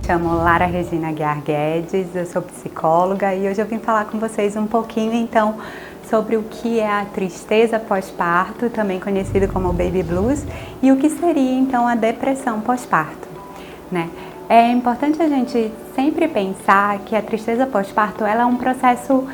Chamo Lara Regina Guiar Guedes, eu sou psicóloga e hoje eu vim falar com vocês um pouquinho então sobre o que é a tristeza pós-parto, também conhecido como baby blues, e o que seria então a depressão pós-parto, né? É importante a gente sempre pensar que a tristeza pós-parto ela é um processo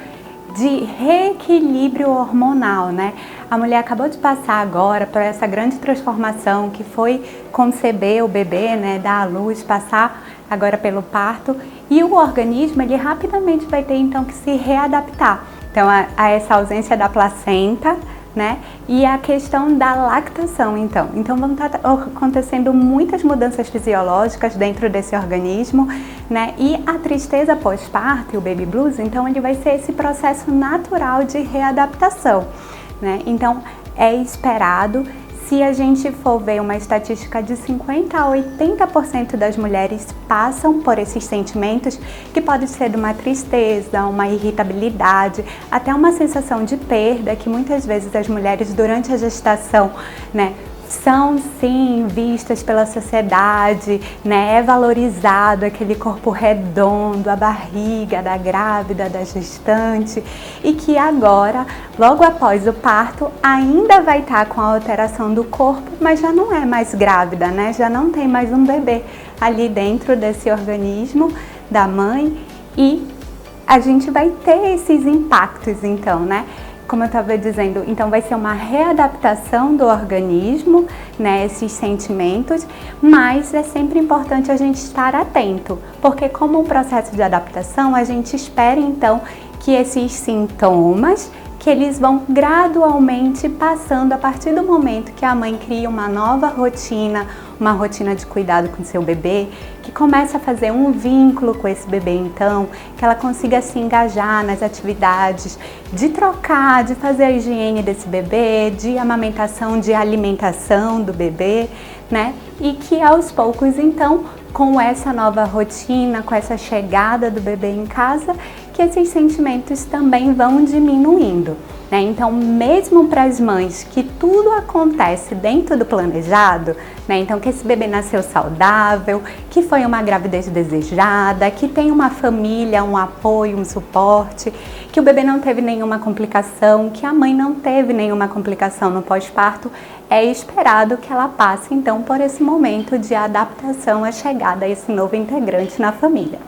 de reequilíbrio hormonal, né? A mulher acabou de passar agora por essa grande transformação que foi conceber o bebê, né? Dar à luz, passar agora pelo parto, e o organismo ele rapidamente vai ter então que se readaptar. Então a essa ausência da placenta, né? E a questão da lactação, então vão estar acontecendo muitas mudanças fisiológicas dentro desse organismo, né? E a tristeza pós-parto e o baby blues, então ele vai ser esse processo natural de readaptação, né? Então é esperado, se a gente for ver uma estatística de 50 a 80% das mulheres passam por esses sentimentos, que pode ser de uma tristeza, uma irritabilidade, até uma sensação de perda, que muitas vezes as mulheres durante a gestação, né, são sim vistas pela sociedade, né? É valorizado aquele corpo redondo, a barriga da grávida, da gestante, e que agora, logo após o parto, ainda vai estar com a alteração do corpo, mas já não é mais grávida, né? Já não tem mais um bebê ali dentro desse organismo da mãe, e a gente vai ter esses impactos então, né? Como eu estava dizendo, então vai ser uma readaptação do organismo, né, esses sentimentos, mas é sempre importante a gente estar atento, porque como um processo de adaptação, a gente espera então que esses sintomas, que eles vão gradualmente passando a partir do momento que a mãe cria uma nova rotina, uma rotina de cuidado com seu bebê, que começa a fazer um vínculo com esse bebê então, que ela consiga se engajar nas atividades de trocar, de fazer a higiene desse bebê, de amamentação, de alimentação do bebê, né? E que aos poucos então, com essa nova rotina, com essa chegada do bebê em casa, que esses sentimentos também vão diminuindo, né? Então, mesmo para as mães que tudo acontece dentro do planejado, né? Então, que esse bebê nasceu saudável, que foi uma gravidez desejada, que tem uma família, um apoio, um suporte, que o bebê não teve nenhuma complicação, que a mãe não teve nenhuma complicação no pós-parto, é esperado que ela passe então por esse momento de adaptação à chegada a esse novo integrante na família.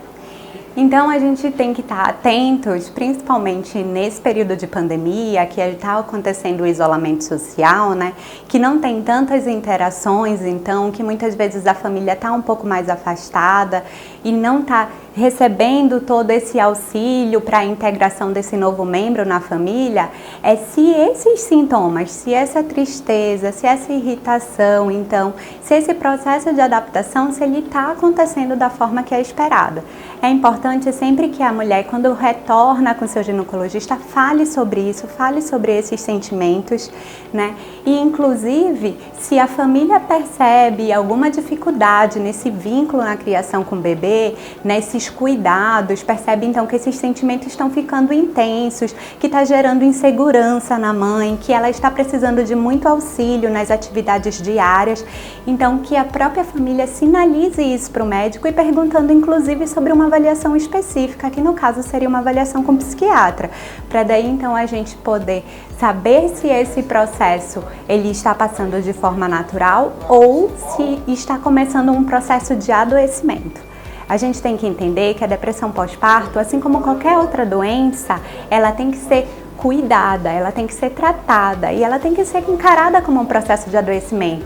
Então a gente tem que estar atentos, principalmente nesse período de pandemia, que está acontecendo o isolamento social, né? Que não tem tantas interações, então, que muitas vezes a família está um pouco mais afastada e não está recebendo todo esse auxílio para a integração desse novo membro na família, é se esses sintomas, se essa tristeza, se essa irritação, então, se esse processo de adaptação, se ele está acontecendo da forma que é esperada. É importante sempre que a mulher, quando retorna com seu ginecologista, fale sobre isso, fale sobre esses sentimentos, né? E, inclusive, se a família percebe alguma dificuldade nesse vínculo na criação com o bebê, nesses cuidados, percebe então que esses sentimentos estão ficando intensos, que está gerando insegurança na mãe, que ela está precisando de muito auxílio nas atividades diárias, então que a própria família sinalize isso para o médico e perguntando inclusive sobre uma avaliação específica, que no caso seria uma avaliação com psiquiatra, para daí então a gente poder saber se esse processo ele está passando de forma natural ou se está começando um processo de adoecimento. A gente tem que entender que a depressão pós-parto, assim como qualquer outra doença, ela tem que ser cuidada, ela tem que ser tratada e ela tem que ser encarada como um processo de adoecimento.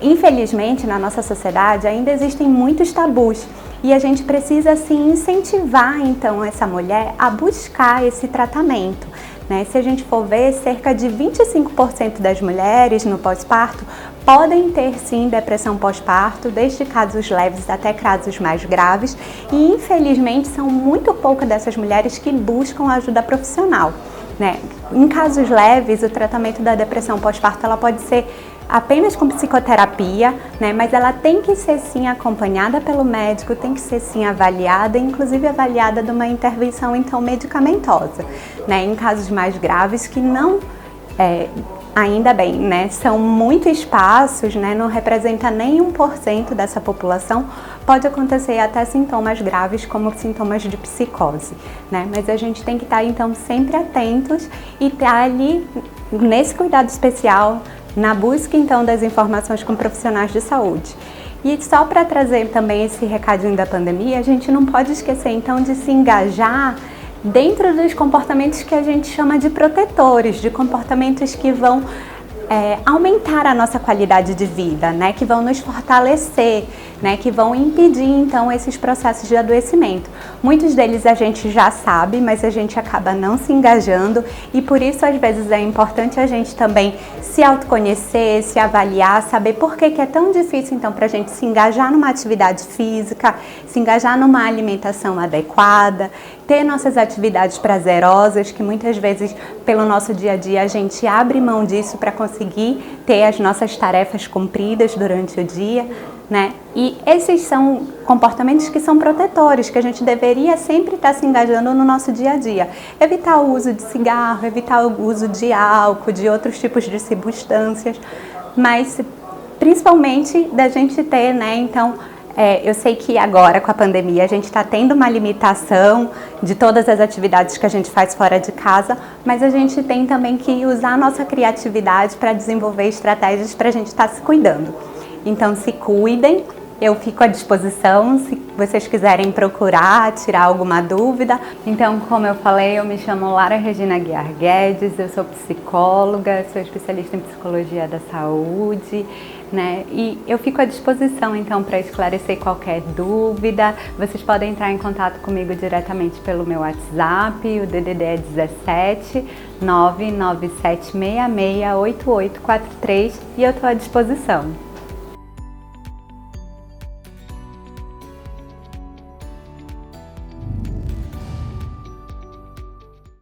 Infelizmente, na nossa sociedade ainda existem muitos tabus e a gente precisa sim incentivar então essa mulher a buscar esse tratamento, né? Se a gente for ver, cerca de 25% das mulheres no pós-parto podem ter sim depressão pós-parto, desde casos leves até casos mais graves, e infelizmente são muito poucas dessas mulheres que buscam ajuda profissional, né? Em casos leves, o tratamento da depressão pós-parto ela pode ser apenas com psicoterapia, né? Mas ela tem que ser sim acompanhada pelo médico, tem que ser sim avaliada, inclusive avaliada de uma intervenção então medicamentosa, né? Em casos mais graves que não Ainda bem, né? São muitos espaços, né? Não representa nem 1% dessa população. Pode acontecer até sintomas graves, como sintomas de psicose, né? Mas a gente tem que estar, então, sempre atentos e estar ali nesse cuidado especial, na busca, então, das informações com profissionais de saúde. E só para trazer também esse recadinho da pandemia, a gente não pode esquecer, então, de se engajar dentro dos comportamentos que a gente chama de protetores, de comportamentos que vão aumentar a nossa qualidade de vida, né? Que vão nos fortalecer, né? Que vão impedir, então, esses processos de adoecimento. Muitos deles a gente já sabe, mas a gente acaba não se engajando e por isso, às vezes, é importante a gente também se autoconhecer, se avaliar, saber por que é tão difícil, então, para a gente se engajar numa atividade física, se engajar numa alimentação adequada, ter nossas atividades prazerosas, que muitas vezes, pelo nosso dia a dia, a gente abre mão disso para conseguir ter as nossas tarefas cumpridas durante o dia, né? E esses são comportamentos que são protetores, que a gente deveria sempre estar se engajando no nosso dia a dia. Evitar o uso de cigarro, evitar o uso de álcool, de outros tipos de substâncias, mas principalmente da gente ter, né, então, eu sei que agora com a pandemia a gente está tendo uma limitação de todas as atividades que a gente faz fora de casa, mas a gente tem também que usar a nossa criatividade para desenvolver estratégias para a gente estar se cuidando. Então se cuidem, eu fico à disposição se vocês quiserem procurar, tirar alguma dúvida. Então, como eu falei, eu me chamo Lara Regina Guiar Guedes, eu sou psicóloga, sou especialista em psicologia da saúde, né? E eu fico à disposição, então, para esclarecer qualquer dúvida. Vocês podem entrar em contato comigo diretamente pelo meu WhatsApp, o DDD é 17 997668843 e eu estou à disposição.